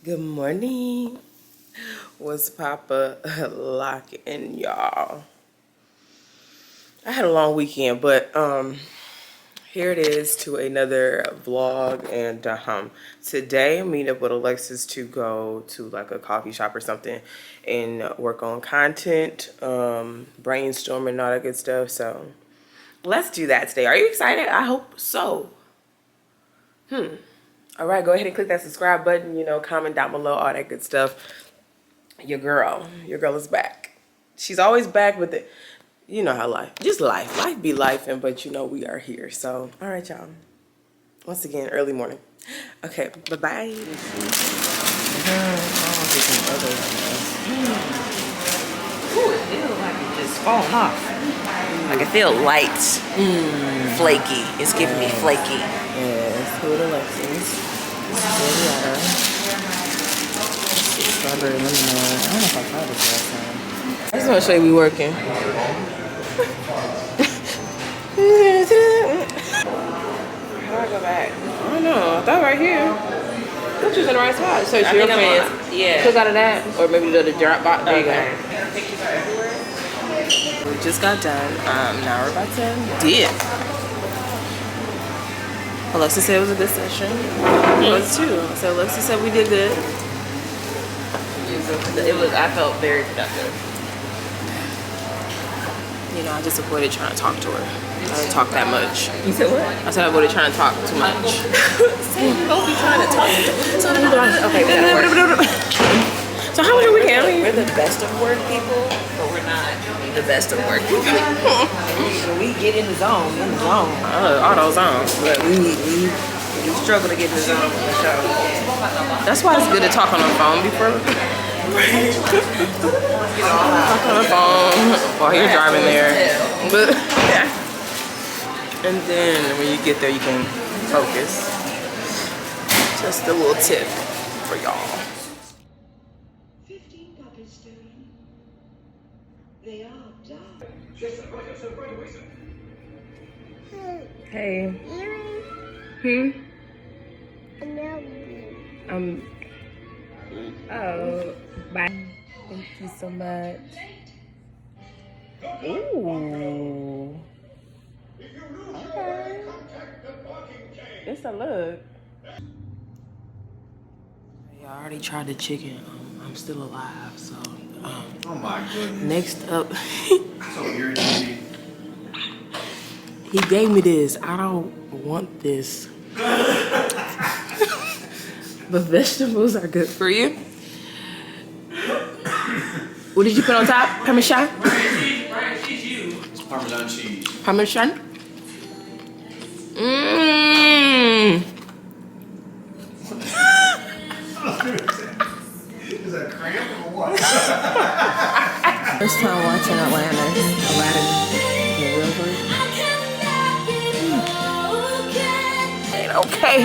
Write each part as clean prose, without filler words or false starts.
Good morning. What's Papa locking, y'all? I had a long weekend, but here it is to another vlog. And today I'm meeting up with Alexis to go to like a coffee shop or something and work on content, brainstorming and all that good stuff. So let's do that today. Are you excited? I hope so. All right, go ahead and click that subscribe button, comment down below, all that good stuff. Your girl is back. She's always back with it. You know how life be life, and but we are here. So, all right, y'all. Once again, early morning. Okay, bye-bye. Ooh, it feels like it's just falling off. Like it feels light, flaky. It's giving me flaky. Yes, who the Alexis? Strawberry lemonade. I don't know if I tried this last time. I just want to show you we working. How do I go back? I don't know. I thought right here. I thought you was in the right spot. So it's your fans. Yeah. Click out of that, or maybe the drop box. There you go. We just got done. Now we're about to dip. Alexis said it was a good session. It was too. So Alexis said we did good. I felt very productive. I just avoided trying to talk to her. I didn't talk that much. You said what? I said I avoided trying to talk too much. Same, you don't be trying to talk. Okay, So how was your weekend? We're the best of work people, but we're not the best of work people. When we get in the zone, Auto zone. But we struggle to get in the zone on the show. That's why it's good to talk on the phone before. Talk on the phone while you're driving there. But yeah. And then when you get there, you can focus. Just a little tip for y'all. 15 puppies stolen. They all died. Hey. Oh, bye. Thank you so much. Ooh. Okay. It's a look. Yeah, I already tried the chicken. I'm still alive, so. Oh my goodness. Next up. So irritating. He gave me this. I don't want this. But vegetables are good for you. What did you put on top? Parmesan? It's Parmesan cheese. Parmesan? Mmm. Is that cramp or what? First time watching Aladdin. The real version. Ain't okay.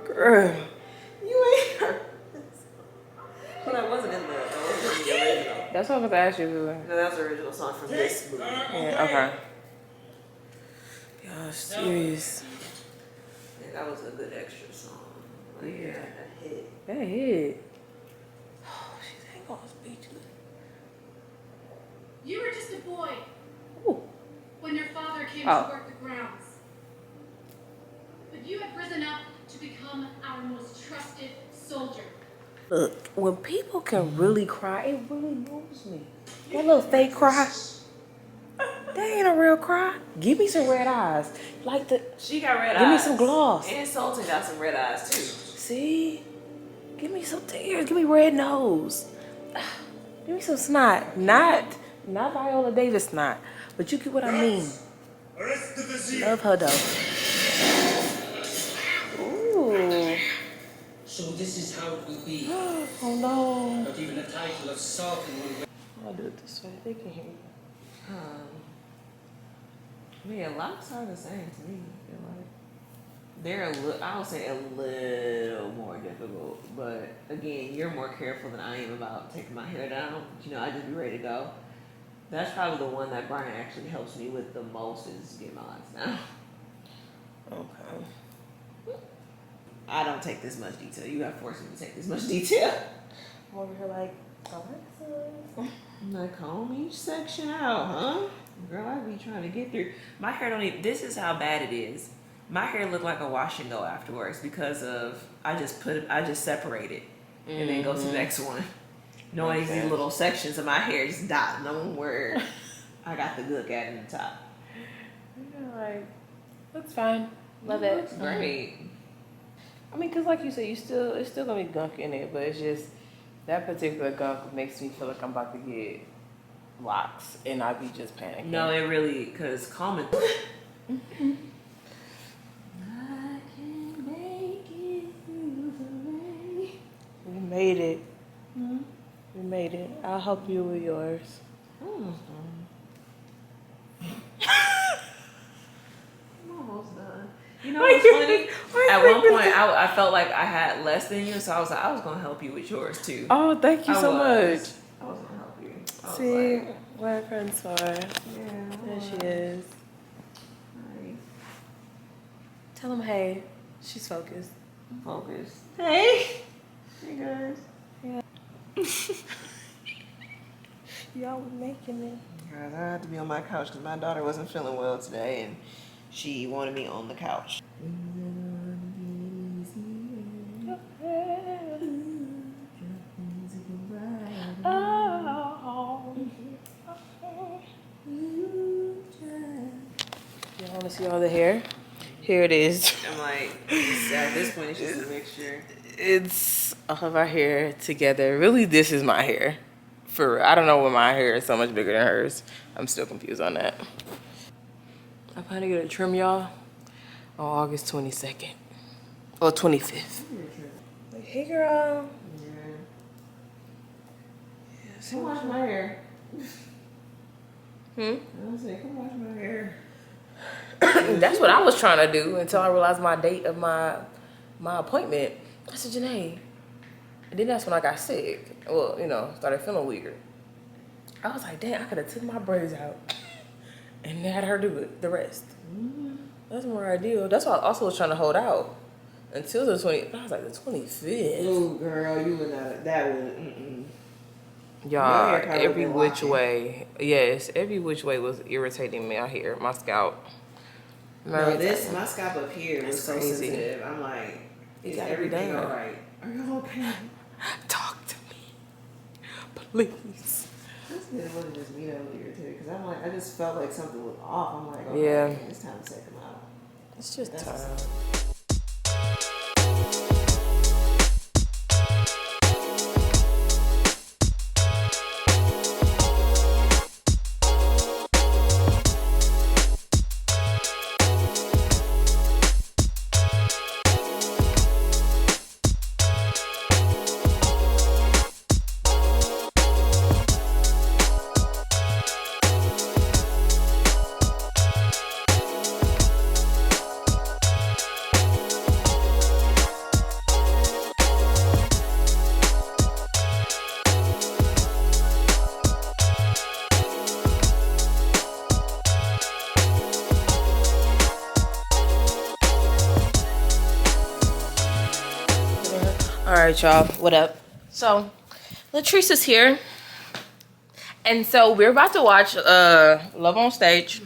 Girl. You ain't heard this. But I wasn't in the original. That's what I was asking you. No, that's the original song from this movie. Yeah, okay. Y'all serious. Yeah, that was a good extra song. Like, yeah, that hit. That hit. Oh, she ain't gonna speak to it. You were just a boy Ooh. when your father came Oh. to work the grounds. But you have risen up to become our most trusted soldier. Look, when people can really cry, it really moves me. That little fake cry, that ain't a real cry. Give me some red eyes. Like the, She got red eyes. give me some gloss. And Sultan got some red eyes too. See? Give me some tears. Give me red nose. Give me some snot. Not Viola Davis snot. But you get what I mean. Love her though. Ooh. So this is how it will be. Oh no. Not even a title of Sultan will. I'll do it this way. They can hear you. Yeah, locks are the same to me. I feel like they're a little. I would say a little more difficult, but again, you're more careful than I am about taking my hair down. I just be ready to go. That's probably the one that Brian actually helps me with the most is get my locks down. Okay. I don't take this much detail. You have forced me to take this much detail. I'm over here like, Alexis. Like, comb each section out, huh? Girl, I be trying to get through. My hair don't even, this is how bad it is. My hair look like a wash and go afterwards because of, I just separate it and then go to the next one. Knowing these little sections of my hair just dot, knowing where I got the good at in the top. You're like, looks fine. Love It it. looks great. I mean, cause like you said, it's still gonna be gunk in it, but it's just that particular gunk makes me feel like I'm about to get locks, and I be just panicking. No, it really, cause combing. We made it. We made it. I'll help you with yours. I'm almost done. You know what's funny? At one point, I felt like I had less than you, so I was like, I was gonna help you with yours too. Oh, thank you so much. I was gonna help you. See, where her friends are. Yeah. There she is. Hi. Tell them hey. She's focused. Focus. Hey. Hey guys. Y'all were making it. Guys, I had to be on my couch because my daughter wasn't feeling well today, and she wanted me on the couch. Y'all want to see all the hair? Here it is. I'm like, at this point, it's just a mixture. It's all of our hair together. Really, this is my hair. For real. I don't know why my hair is so much bigger than hers. I'm still confused on that. I plan to get a trim, y'all, on August 22nd. Or 25th. Like, hey, girl. Yeah. Come wash my hair. I was saying, come wash my hair. That's what I was trying to do until I realized my date of my appointment. I said, Janae. And then that's when I got sick. Well, you know, started feeling weird. I was like, dang, I could have took my braids out and had her do it, the rest. That's more ideal. That's why I also was trying to hold out until the 20th. I was like, the 25th. Oh, girl, you would not. That would. Y'all, Your hair probably every been which locking. way. Yes, every which way was irritating me out here. My scalp. No, this, my scalp up here was so crazy. sensitive. I'm like, It is gotta be everything done. all right? Are you okay? Talk to me, please. That's good. It wasn't just me that was irritated because I'm like, I just felt like something was off. I'm like, okay, Yeah. it's time to take them out. It's just That's time. All right, y'all. What up? So, Latrice is here, and so we're about to watch Love on Stage.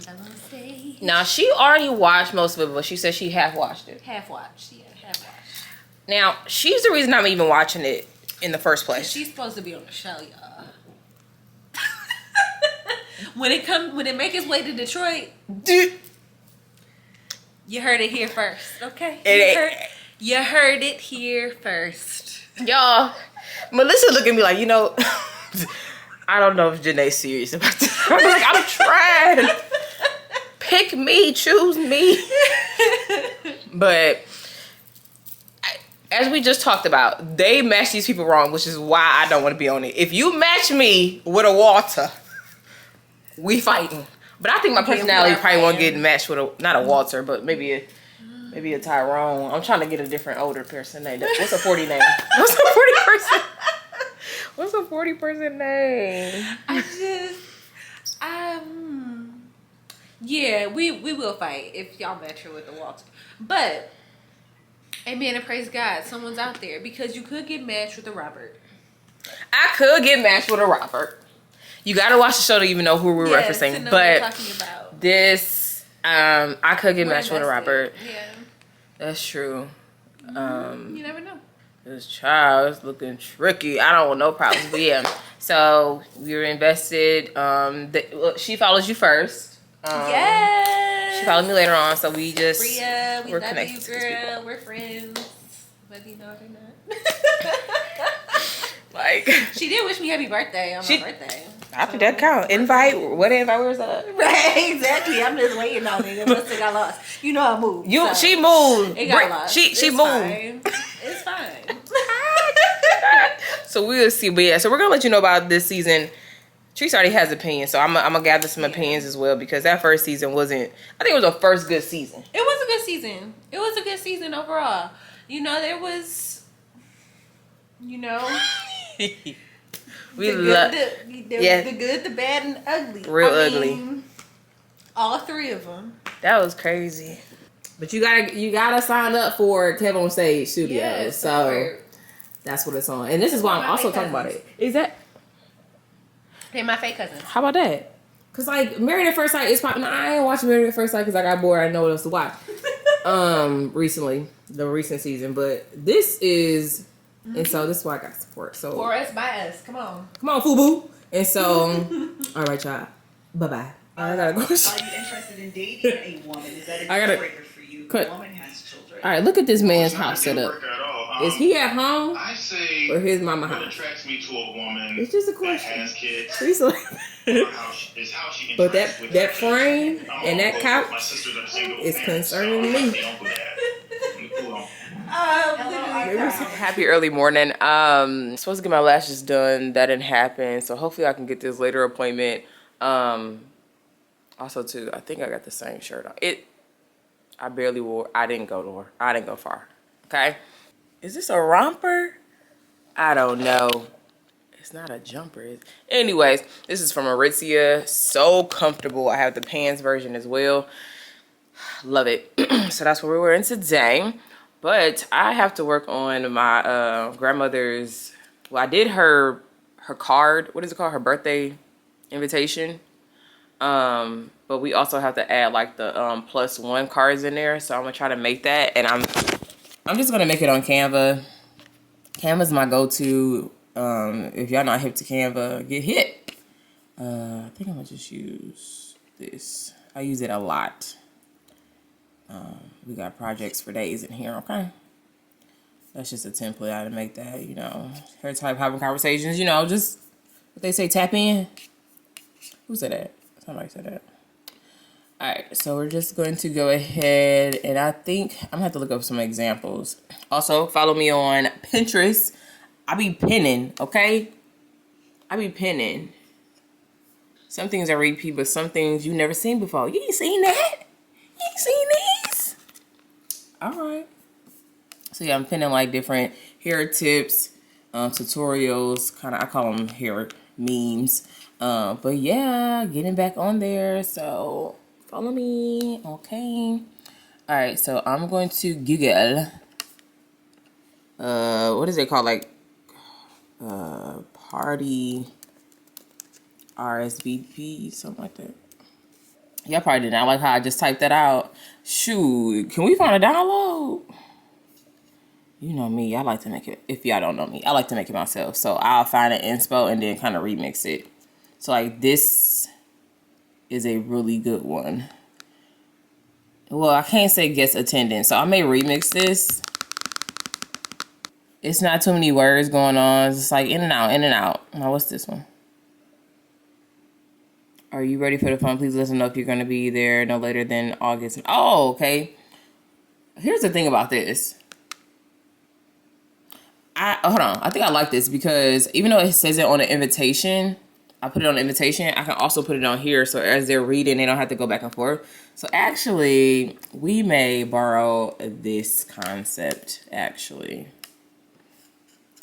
Now, she already watched most of it, but she said she half watched it. Half watched, yeah, half watched. Now, she's the reason I'm even watching it in the first place. She's supposed to be on the show, y'all. when it make its way to Detroit, you heard it here first, okay? You heard it here first. Y'all, Melissa look at me like, you know, I don't know if Janae's serious about this. I'm like, I'm trying. Pick me, choose me. But as we just talked about, they match these people wrong, which is why I don't want to be on it. If you match me with a Walter, we fighting. But I think my personality probably won't get matched with not a Walter, but maybe a Tyrone. I'm trying to get a different older person name. What's a 40 name? What's a 40 person? What's a 40 person name? Yeah, we will fight if y'all match her with the Walter. But amen and praise God, someone's out there, because you could get matched with a Robert. I could get matched with a Robert. You gotta watch the show to even know who we're referencing. To know but what we're talking about. This, I could get matched with a Robert. Yeah. That's true. You never know. This child is looking tricky. I don't want no problems, but yeah. So we were invested. She follows you first. Yes. She followed me later on, so we just Bria, we we're love connected you, to these people. girl. We're friends, whether you know it or not. Like, she did wish me happy birthday on my birthday. I think that count. Invite, what invite? Where's that? Right, exactly. I'm just waiting on it. It must have got lost. You know I moved. So She moved. it got lost. She It's moved. Fine. It's fine. So we'll see. But yeah, so we're gonna let you know about this season. Treese already has opinions, so I'm gonna gather some opinions as well, because that first season wasn't. I think it was a first good season. It was a good season. It was a good season overall. You know, there was, you know, We love. the good, the bad, and ugly. Real ugly. All three of them. That was crazy. But you gotta sign up for Kevin on Stage Studios. Yeah, so that's what it's on. And this is why I'm also talking about it. Is that? They're my fake cousins. How about that? Cause like Married at First Sight is probably. I ain't watching Married at First Sight because I got bored. I didn't know what else to watch. Recently, the recent season, but this is, and so this is why I got support. So For us, by us. Come on, FUBU. And so, all right, y'all. Bye bye. I gotta go. Are you interested in dating a woman? Is that a deal breaker for you? cut. The woman has children. All right, look at this man's house set up. Is he at home I say or his mama what house? attracts me to a woman It's just a that question. has kids He's like, or how she but interacts with that her frame kids. I'm and that uncle, couch my sisters are single is parents, concerning so I'm me. the uncle dad. I'm the cool uncle. Happy early morning. Supposed to get my lashes done. That didn't happen. So hopefully I can get this later appointment. Also too, I think I got the same shirt on. I barely wore. I didn't go far. Okay. Is this a romper? I don't know. It's not a jumper. Anyways, this is from Aritzia. So comfortable. I have the pants version as well. Love it. So that's what we're wearing today. But I have to work on my grandmother's. Well, I did her card. What is it called? Her birthday invitation. But we also have to add like the +1 cards in there. So I'm gonna try to make that, and I'm just gonna make it on Canva. Canva's my go-to. If y'all not hip to Canva, get hit. I think I'm gonna just use this. I use it a lot. We got projects for days in here, okay? That's just a template. I to make that, you know, her type having conversations, you know, just what they say, tap in. Who said that? Somebody said that. All right, so we're just going to go ahead, and I think I'm gonna have to look up some examples. Also, follow me on Pinterest. I be pinning, okay? I be pinning. Some things I repeat, but some things you never seen before. You ain't seen that? You ain't seen these? All right. So yeah, I'm pinning like different hair tips, tutorials, kind of, I call them hair memes. But yeah, getting back on there. So follow me, okay? All right, so I'm going to Google. What is it called? Like, party RSVP, something like that. Y'all probably did not like how I just typed that out. Shoot, can we find a download? You know me, I like to make it, if y'all don't know me, I like to make it myself. So I'll find an inspo and then kind of remix it. So like this is a really good one. Well, I can't say guest attendance, so I may remix this. It's not too many words going on. It's just like in and out, in and out. Now what's this one? Are you ready for the fun? Please let us know if you're going to be there no later than August. Oh, okay. Here's the thing about this. Hold on. I think I like this because even though it says it on the invitation, I put it on the invitation, I can also put it on here so as they're reading, they don't have to go back and forth. So actually, we may borrow this concept, actually.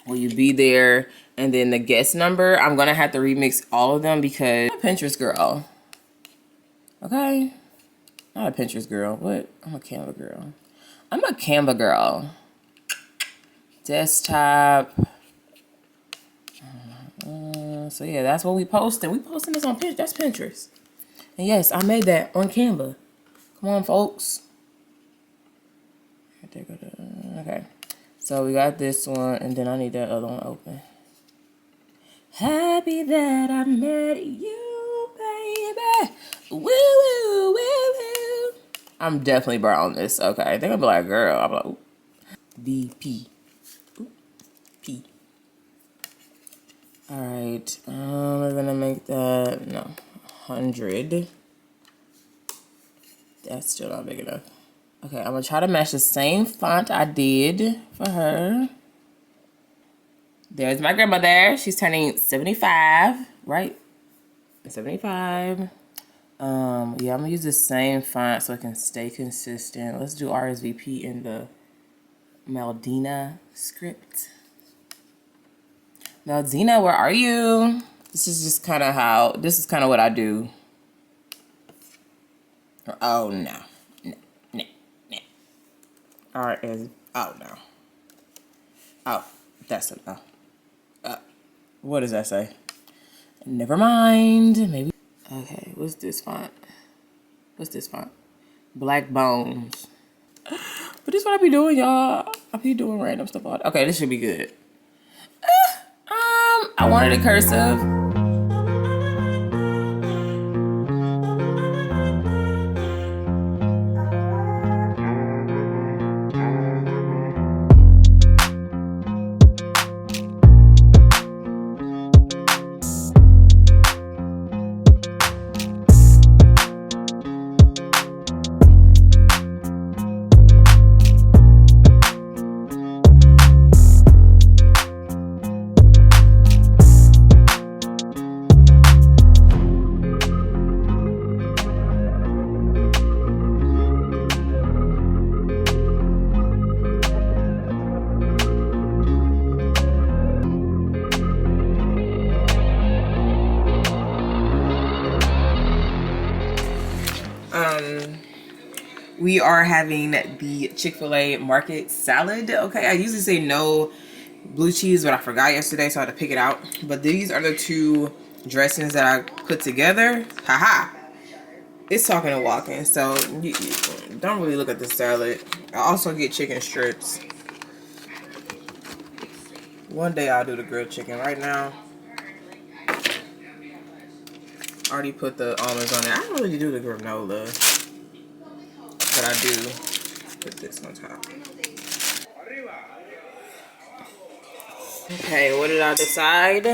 Will you be there? And then the guest number, I'm going to have to remix all of them because I'm a Pinterest girl. Okay? Not a Pinterest girl. What? I'm a Canva girl. I'm a Canva girl. Desktop. So yeah, that's what we posting. We posting this on Pinterest. That's Pinterest. And yes, I made that on Canva. Come on, folks. Okay. So we got this one, and then I need that other one open. Happy that I met you, baby. Woo, woo, woo, woo. I'm definitely brown on this. Okay, I think I'll be like, girl. I'm like, ooh. VP. Ooh, P. All right. We're gonna make that 100. That's still not big enough. Okay, I'm gonna try to match the same font I did for her. There's my grandmother. She's turning 75, right? 75. Yeah, I'm gonna use the same font so it can stay consistent. Let's do RSVP in the Maldina script. Maldina, where are you? This is kind of what I do. Oh, no. No. Oh, no. Oh, that's a no. What does that say? Never mind. Maybe. Okay, what's this font? Black Bones. But this is what I be doing, y'all. I be doing random stuff. Okay, this should be good. I wanted a cursive. We are having the Chick-fil-A market salad. Okay, I usually say no blue cheese, but I forgot yesterday, so I had to pick it out. But these are the two dressings that I put together. Haha. It's talking and walking, so you don't really look at the salad. I also get chicken strips. One day I'll do the grilled chicken. Right now, I already put the almonds on there. I don't really do the granola, but I do put this on top. Okay, what did I decide?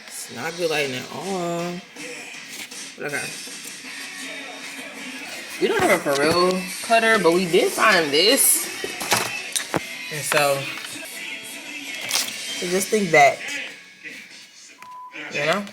It's not good lighting at all. But okay. We don't have a for real cutter, but we did find this. And so just think that, you know?